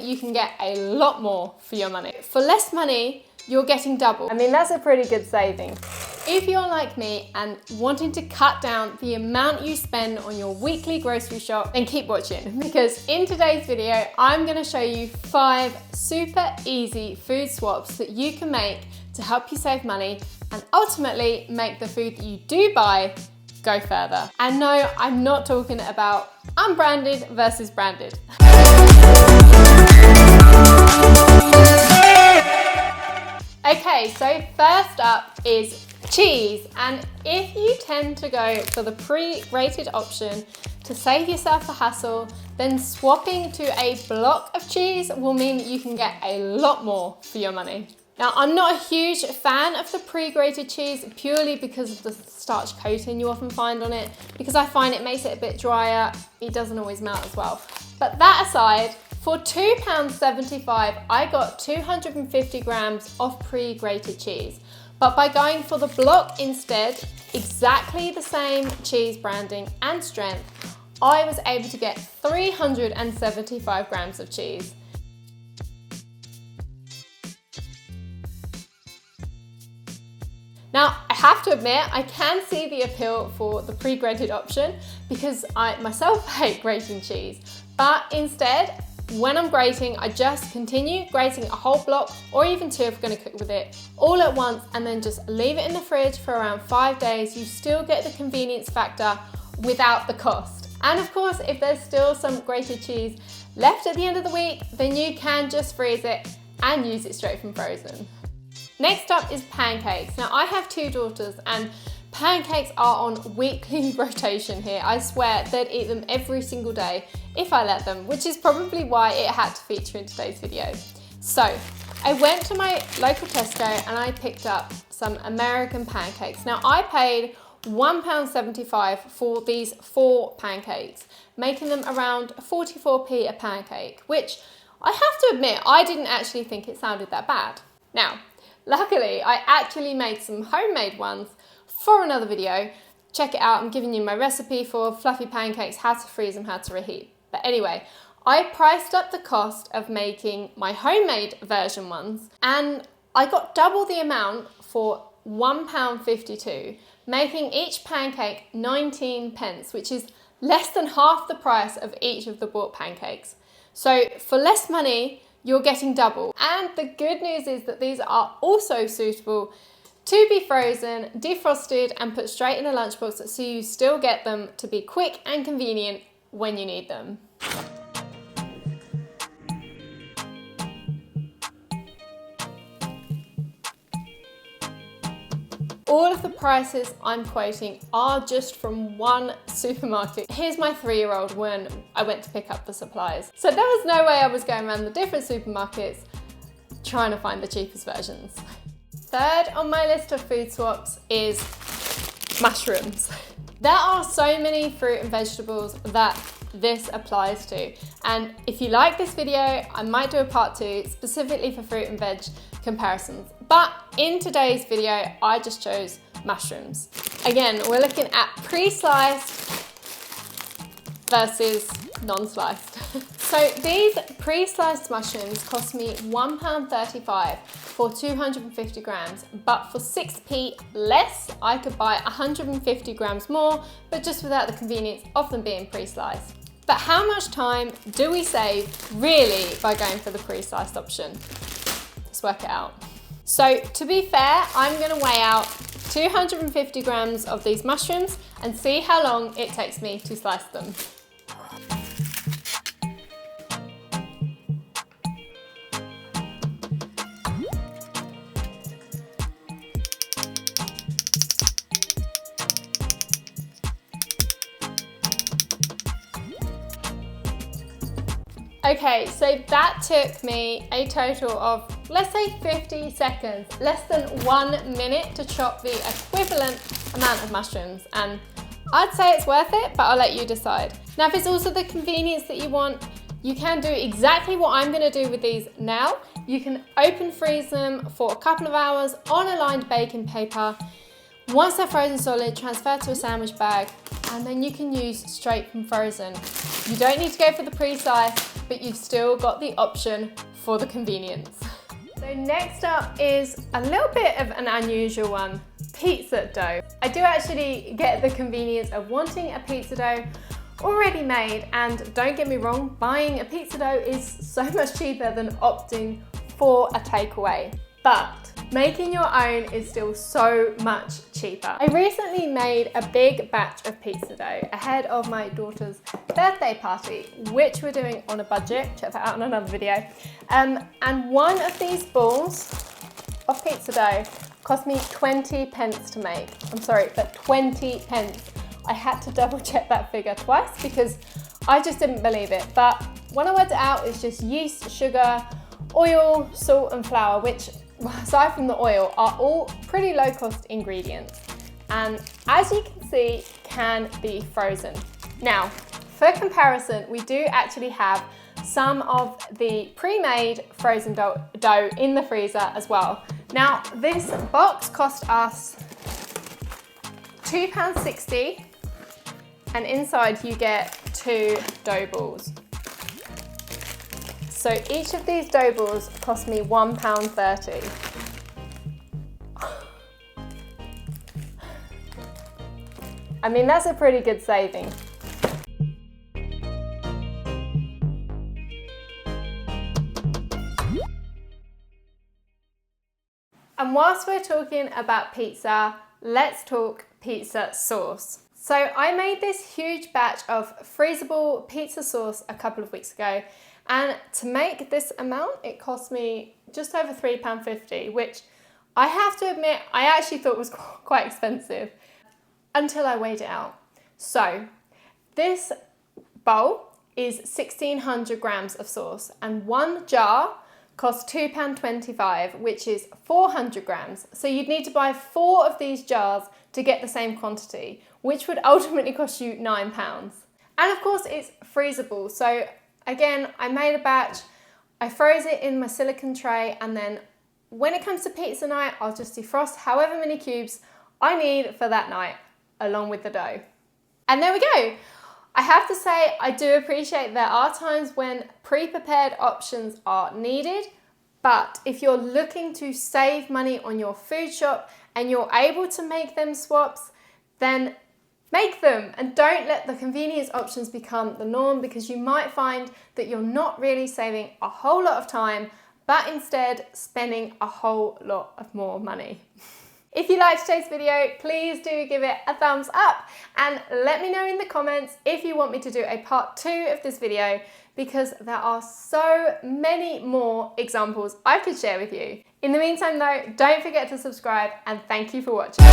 you can get a lot more for your money. For less money, you're getting double. I mean, that's a pretty good saving. If you're like me and wanting to cut down the amount you spend on your weekly grocery shop, then keep watching, because in today's video, I'm gonna show you 5 super easy food swaps that you can make to help you save money and ultimately make the food that you do buy go further. And no, I'm not talking about unbranded versus branded. Okay, so first up is cheese. And if you tend to go for the pre-grated option to save yourself the hassle, then swapping to a block of cheese will mean you can get a lot more for your money. Now, I'm not a huge fan of the pre-grated cheese purely because of the starch coating you often find on it, because I find it makes it a bit drier. It doesn't always melt as well. But that aside, for £2.75, I got 250 grams of pre-grated cheese. But by going for the block instead, exactly the same cheese branding and strength, I was able to get 375 grams of cheese. Now, I have to admit, I can see the appeal for the pre-grated option because I myself hate grating cheese. But instead, when I'm grating, I just continue grating a whole block or even 2 if we're going to cook with it all at once, and then just leave it in the fridge for around 5 days. You still get the convenience factor without the cost. And of course, if there's still some grated cheese left at the end of the week, then you can just freeze it and use it straight from frozen. Next up is pancakes. Now, I have 2 daughters and pancakes are on weekly rotation here. I swear they'd eat them every single day if I let them, which is probably why it had to feature in today's video. So I went to my local Tesco and I picked up some American pancakes. Now, I paid £1.75 for these 4 pancakes, making them around 44p a pancake, which I have to admit, I didn't actually think it sounded that bad. Now, luckily, I actually made some homemade ones for another video. Check it out, I'm giving you my recipe for fluffy pancakes, how to freeze them, how to reheat. But anyway, I priced up the cost of making my homemade version ones and I got double the amount for £1.52, making each pancake 19 pence, which is less than half the price of each of the bought pancakes. So for less money, you're getting double. And the good news is that these are also suitable to be frozen, defrosted and put straight in a lunchbox, so you still get them to be quick and convenient when you need them. All of the prices I'm quoting are just from one supermarket. Here's my 3-year-old when I went to pick up the supplies. So there was no way I was going around the different supermarkets trying to find the cheapest versions. Third on my list of food swaps is mushrooms. There are so many fruit and vegetables that this applies to. And if you like this video, I might do a part 2 specifically for fruit and veg comparisons. But in today's video, I just chose mushrooms. Again, we're looking at pre-sliced versus non-sliced. So these pre-sliced mushrooms cost me £1.35 for 250 grams, but for 6p less, I could buy 150 grams more, but just without the convenience of them being pre-sliced. But how much time do we save really by going for the pre-sliced option? Let's work it out. So to be fair, I'm gonna weigh out 250 grams of these mushrooms and see how long it takes me to slice them. Okay, so that took me a total of, let's say 50 seconds, less than 1 minute to chop the equivalent amount of mushrooms. And I'd say it's worth it, but I'll let you decide. Now, if it's also the convenience that you want, you can do exactly what I'm gonna do with these now. You can open freeze them for a couple of hours on a lined baking paper. Once they're frozen solid, transfer to a sandwich bag, and then you can use straight from frozen. You don't need to go for the pre-slice, but you've still got the option for the convenience. So next up is a little bit of an unusual one, pizza dough. I do actually get the convenience of wanting a pizza dough already made, and don't get me wrong, buying a pizza dough is so much cheaper than opting for a takeaway, but making your own is still so much cheaper. I recently made a big batch of pizza dough ahead of my daughter's birthday party, which we're doing on a budget. Check that out in another video. And one of these balls of pizza dough cost me 20 pence to make. I'm sorry, but 20 pence. I had to double check that figure twice because I just didn't believe it. But when I worked it out, it's just yeast, sugar, oil, salt and flour, which aside from the oil are all pretty low cost ingredients. And as you can see, can be frozen. Now, for comparison, we do actually have some of the pre-made frozen dough in the freezer as well. Now, this box cost us £2.60, and inside you get 2 dough balls. So each of these dough balls cost me £1.30. I mean, that's a pretty good saving. And whilst we're talking about pizza, let's talk pizza sauce. So I made this huge batch of freezable pizza sauce a couple of weeks ago, and to make this amount, it cost me just over £3.50, which I have to admit, I actually thought was quite expensive until I weighed it out. So this bowl is 1600 grams of sauce, and one jar costs £2.25, which is 400 grams. So you'd need to buy 4 of these jars to get the same quantity, which would ultimately cost you £9. And of course it's freezable. So again, I made a batch, I froze it in my silicone tray, and then when it comes to pizza night, I'll just defrost however many cubes I need for that night, along with the dough. And there we go. I have to say, I do appreciate there are times when pre-prepared options are needed, but if you're looking to save money on your food shop and you're able to make them swaps, then make them, and don't let the convenience options become the norm, because you might find that you're not really saving a whole lot of time, but instead spending a whole lot of more money. If you liked today's video, please do give it a thumbs up and let me know in the comments if you want me to do a part 2 of this video, because there are so many more examples I could share with you. In the meantime though, don't forget to subscribe, and thank you for watching.